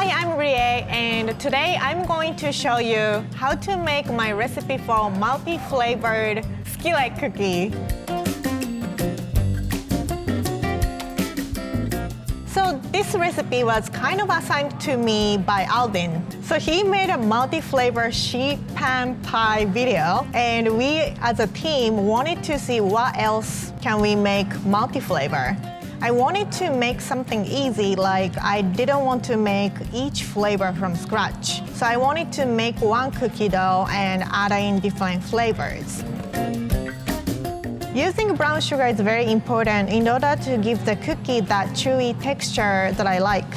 Hi, I'm Rie, and today I'm going to show you how to make my recipe for multi-flavored skillet cookie. So this recipe was kind of assigned to me by Alvin. So he made a multi-flavor sheet pan pie video, and we as a team wanted to see what else can we make multi-flavor. I wanted to make something easy, like I didn't want to make each flavor from scratch. So I wanted to make one cookie dough and add in different flavors. Using brown sugar is very important in order to give the cookie that chewy texture that I like.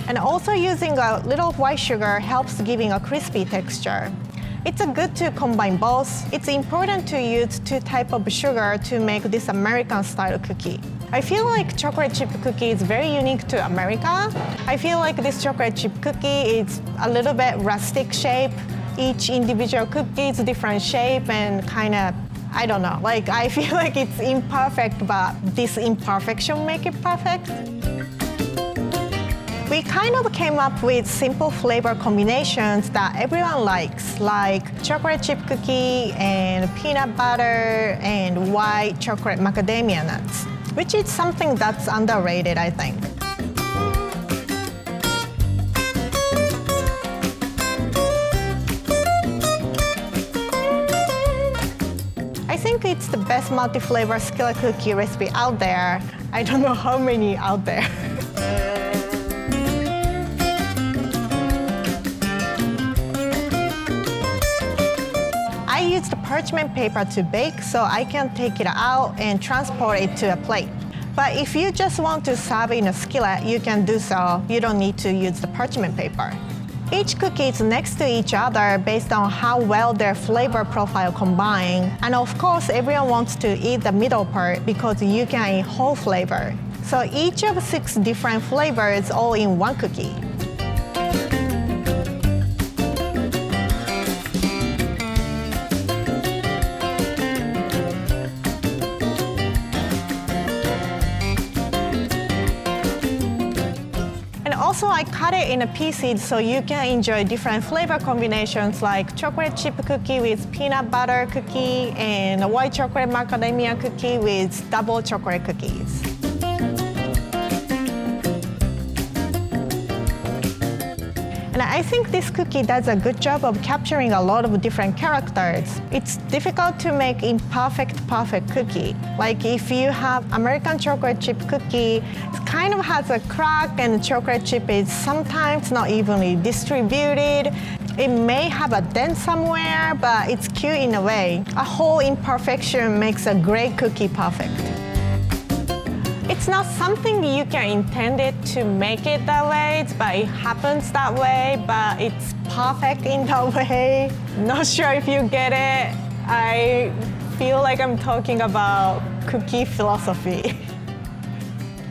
And also using a little white sugar helps giving a crispy texture. It's good to combine both. It's important to use two types of sugar to make this American style cookie. I feel like chocolate chip cookie is very unique to America. I feel like this chocolate chip cookie is a little bit rustic shape. Each individual cookie is different shape and kind of, I don't know, like I feel like it's imperfect, but this imperfection make it perfect. We kind of came up with simple flavor combinations that everyone likes, like chocolate chip cookie and peanut butter and white chocolate macadamia nuts, which is something that's underrated, I think. I think it's the best multi-flavor skillet cookie recipe out there. I don't know how many out there. I used parchment paper to bake so I can take it out and transport it to a plate. But if you just want to serve in a skillet, you can do so. You don't need to use the parchment paper. Each cookie is next to each other based on how well their flavor profile combine. And of course, everyone wants to eat the middle part because you can eat whole flavor. So each of 6 different flavors all in one cookie. Also, I cut it in pieces so you can enjoy different flavor combinations like chocolate chip cookie with peanut butter cookie and white chocolate macadamia cookie with double chocolate cookies. And I think this cookie does a good job of capturing a lot of different characters. It's difficult to make perfect cookie. Like if you have American chocolate chip cookie, it kind of has a crack and chocolate chip is sometimes not evenly distributed. It may have a dent somewhere, but it's cute in a way. A whole imperfection makes a great cookie perfect. It's not something you can intend it to make it that way, but it happens that way, but it's perfect in that way. Not sure if you get it. I feel like I'm talking about cookie philosophy.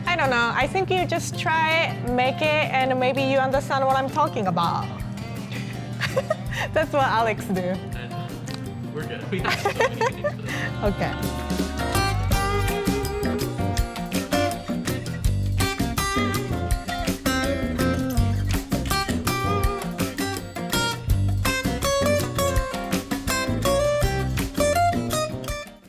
I don't know, I think you just try it, make it, and maybe you understand what I'm talking about. That's what Alex do. We're good. We have so many things for this. Okay.